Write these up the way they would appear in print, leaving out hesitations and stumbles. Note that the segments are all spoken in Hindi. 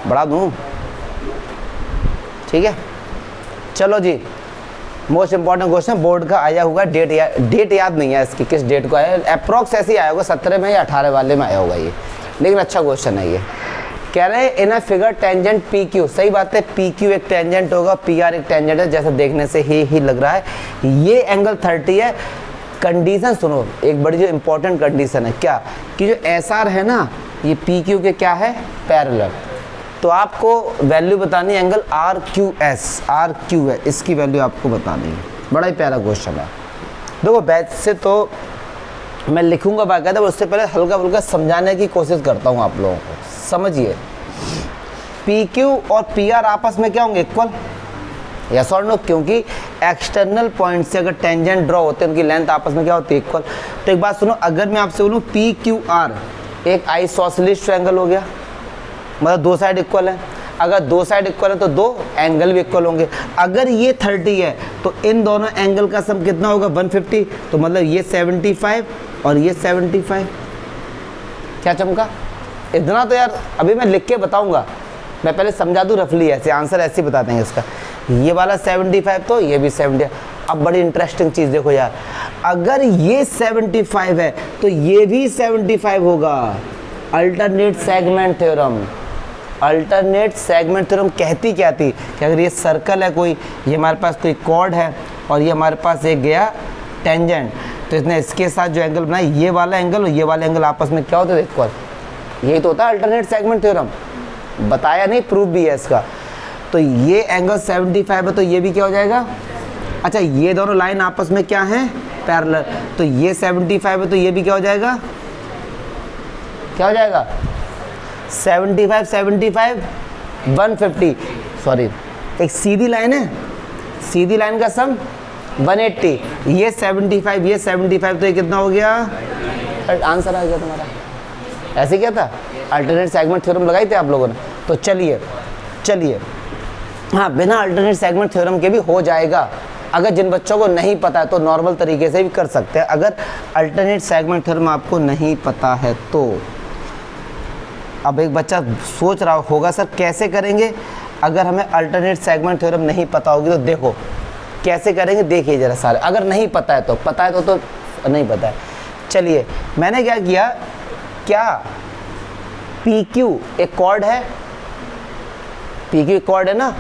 बढ़ा दूँ? ठीक है, चलो जी, मोस्ट इंपॉर्टेंट क्वेश्चन बोर्ड का आया हुआ, डेट याद नहीं है इसकी, किस डेट को आया, अप्रॉक्स ऐसे ही आया होगा, 17 में या 18 वाले में आया होगा ये, लेकिन अच्छा क्वेश्चन है ये। कह रहे हैं in a figure tangent P Q, सही बात है, पी क्यू एक टेंजेंट होगा, पी आर एक टेंजेंट है, जैसे देखने से ही लग रहा है। ये एंगल 30 है। कंडीशन सुनो, एक बड़ी जो इंपॉर्टेंट कंडीशन है, क्या कि जो एस आर है ना, ये पी क्यू के क्या है, पैरेलल। तो आपको वैल्यू बतानी है angle R Q S, R Q है, इसकी वैल्यू आपको बतानी है। बड़ा ही प्यारा क्वेश्चन है। देखो बैच से तो मैं लिखूंगा बाकायदा, उससे पहले हल्का फुल्का समझाने की कोशिश करता हूँ आप लोगों को। समझिए, पी क्यू और पी आर आपस में क्या होंगे, इक्वल, यस और नो, क्योंकि एक्सटर्नल पॉइंट से अगर टेंजेंट ड्रॉ होते हैं उनकी लेंथ आपस में क्या होती है, इक्वल। तो एक बात सुनो, अगर मैं आपसे बोलूँ पी क्यू आर एक आइसोसेलेस ट्रायंगल हो गया, मतलब दो साइड इक्वल है। अगर दो साइड इक्वल है तो दो एंगल भी इक्वल होंगे। अगर ये 30 है तो इन दोनों एंगल का सम कितना होगा, 150। तो मतलब ये 75 और ये 75। क्या चमका? इतना तो यार अभी मैं लिख के बताऊंगा, मैं पहले समझा दूँ रफली, ऐसे आंसर ऐसे ही बता देंगे इसका। ये वाला 75 तो ये भी 70। अब बड़ी इंटरेस्टिंग चीज़ देखो यार, अगर ये 75 है तो ये भी 75 होगा। Alternate segment theorem, alternate segment theorem कहती क्या थी कि अगर ये सर्कल है कोई, ये हमारे पास कोई कॉर्ड है और ये हमारे पास एक गया टेंजेंट, तो इसने इसके साथ जो एंगल बनाया, ये वाला एंगल और ये वाला एंगल आपस में क्या होता है, इक्वल। यही तो होता है अल्टरनेट सेगमेंट थ्योरम, बताया नहीं, प्रूफ भी है इसका। तो ये एंगल 75 है तो ये भी क्या हो जाएगा, अच्छा ये दोनों लाइन आपस में क्या है, पैरेलल, तो ये 75 है तो ये भी क्या हो जाएगा, क्या हो जाएगा, 75 75 150, सॉरी एक सीधी लाइन है, सीधी लाइन का सम 180, ये 75 ये 75, तो ये कितना हो गया, आंसर आ गया तुम्हारा। ऐसे क्या था, अल्टरनेट सेगमेंट थ्योरम लगाई थे आप लोगों ने। तो चलिए हाँ, बिना अल्टरनेट सेगमेंट थ्योरम के भी हो जाएगा। अगर जिन बच्चों को नहीं पता है तो नॉर्मल तरीके से भी कर सकते हैं। अगर अल्टरनेट सेगमेंट थ्योरम आपको नहीं पता है तो अब एक बच्चा सोच रहा होगा सर कैसे करेंगे, अगर हमें अल्टरनेट सेगमेंट थ्योरम नहीं पता होगी तो देखो कैसे करेंगे, देखिए जरा सारे। अगर नहीं पता है तो पता है तो नहीं पता है। चलिए मैंने क्या किया, क्या पी क्यू एक कॉर्ड है, पी क्यू एक कॉर्ड है ना,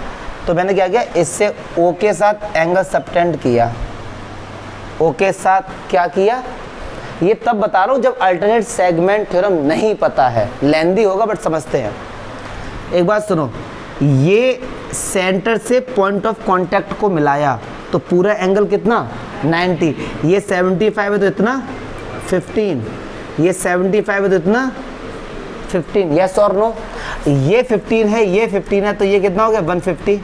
तो मैंने क्या किया, इससे ओ के साथ एंगल सबटेंड किया, ओ के साथ क्या किया, ये तब बता रहा हूँ जब अल्टरनेट सेगमेंट थ्योरम नहीं पता है, लेंदी होगा बट समझते हैं। एक बात सुनो, ये सेंटर से पॉइंट ऑफ कांटेक्ट को मिलाया तो पूरा एंगल कितना 90, ये 75 है तो इतना 15, ये 75 है तो इतना 15, यस और नो, ये 15 है ये 15 है तो ये कितना हो गया 150।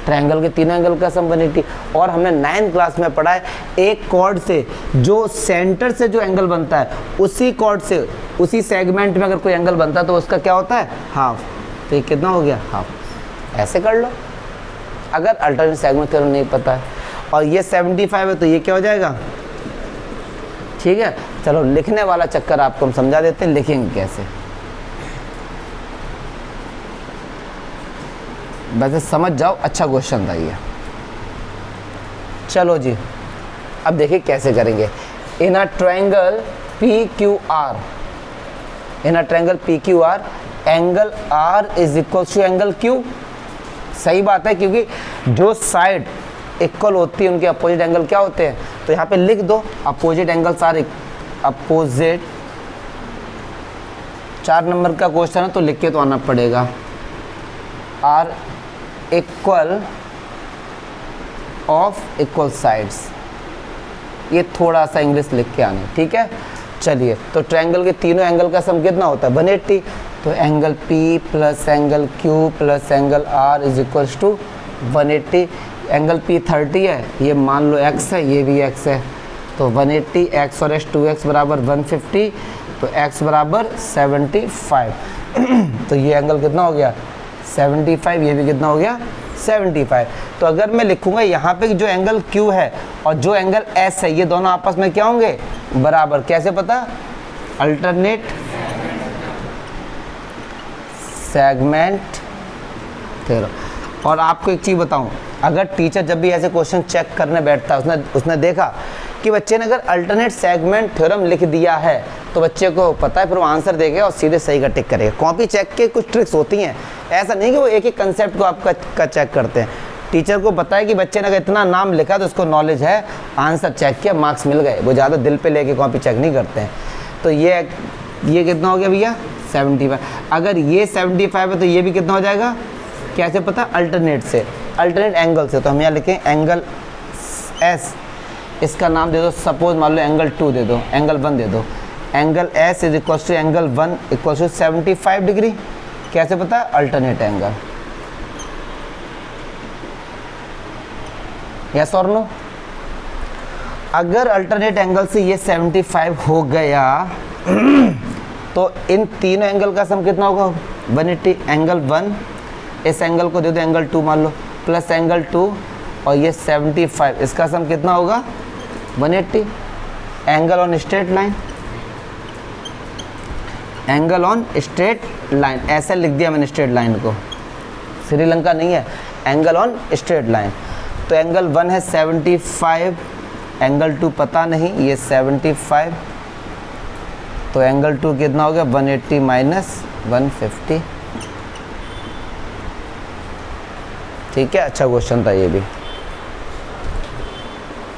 ट्रायंगल के तीनों एंगल का सम 180। और हमने 9th क्लास में पढ़ा है, एक कॉर्ड से जो सेंटर से जो एंगल बनता है उसी कॉर्ड से उसी सेगमेंट में अगर कोई एंगल बनता है तो उसका क्या होता है, हाफ। तो ये कितना हो गया, हाफ। ऐसे कर लो अगर अल्टरनेट सेगमेंट थ्योरम नहीं पता है। और ये 75 है तो ये क्या हो जाएगा, ठीक है। चलो लिखने वाला चक्कर आपको हम समझा देते हैं, लिखेंगे कैसे, वैसे समझ जाओ, अच्छा क्वेश्चन था ये। चलो जी अब देखिए कैसे करेंगे। In a triangle P Q R, in a triangle P Q R, angle R is equal to angle Q. सही बात है, क्योंकि जो साइड इक्वल होती है उनके अपोजिट एंगल क्या होते हैं, तो यहाँ पे लिख दो opposite angles are opposite. 4 number का क्वेश्चन है तो लिख के तो आना पड़ेगा, are equal of equal sides. ये थोड़ा सा इंग्लिश लिख के आना, ठीक है। चलिए तो ट्रायंगल के तीनों एंगल का सम कितना होता है 180, तो angle P plus angle Q plus angle R is equal to 180। Angle P 30 है, ये मान लो x है, ये भी x है, तो 180 x और x 2x बराबर 150, तो x बराबर 75। तो ये एंगल कितना हो गया 75, ये भी कितना हो गया 75। तो अगर मैं लिखूंगा यहाँ पे जो एंगल Q है और जो एंगल S है ये दोनों आपस में क्या होंगे, बराबर। कैसे पता, अल्टरनेट सेगमेंट थ्योरम। और आपको एक चीज़ बताऊं, अगर टीचर जब भी ऐसे क्वेश्चन चेक करने बैठता है, उसने देखा कि बच्चे ने अगर अल्टरनेट सेगमेंट थ्योरम लिख दिया है तो बच्चे को पता है, फिर वो आंसर देगा और सीधे सही का टिक करेगा। कॉपी चेक के कुछ ट्रिक्स होती हैं, ऐसा नहीं कि वो एक एक कंसेप्ट को आपका चेक करते हैं। टीचर को पता है कि बच्चे ने अगर इतना नाम लिखा तो उसको नॉलेज है, आंसर चेक किया, मार्क्स मिल गए। वो ज़्यादा दिल पे लेके कॉपी चेक नहीं करते हैं। तो ये कितना हो गया भैया 75। अगर ये 75 है तो ये भी कितना हो जाएगा, कैसे पता, अल्टरनेट से, अल्टरनेट एंगल से। तो हम यहाँ लिखें एंगल एस, इसका नाम दे दो, सपोज मान लो एंगल 2 दे दो, एंगल 1 दे दो। Angle S is equal to angle 1 equal to 75 degree. कैसे पता, अल्टरनेट एंगल। यस और नो? अगर अल्टरनेट एंगल से ये 75 हो गया तो इन तीनों एंगल का सम कितना होगा, 180। एंगल 1 इस एंगल को दे दो एंगल 2 मान लो, प्लस एंगल 2 और ये 75, इसका सम कितना होगा 180। Angle on straight line, angle on straight line, ऐसे लिख दिया मैंने स्ट्रेट लाइन को, श्रीलंका नहीं है, एंगल ऑन स्ट्रेट लाइन। तो एंगल 1 है 75, एंगल 2 पता नहीं, ये 75, तो एंगल 2 कितना हो गया 180 माइनस 150। ठीक है, अच्छा क्वेश्चन था ये भी।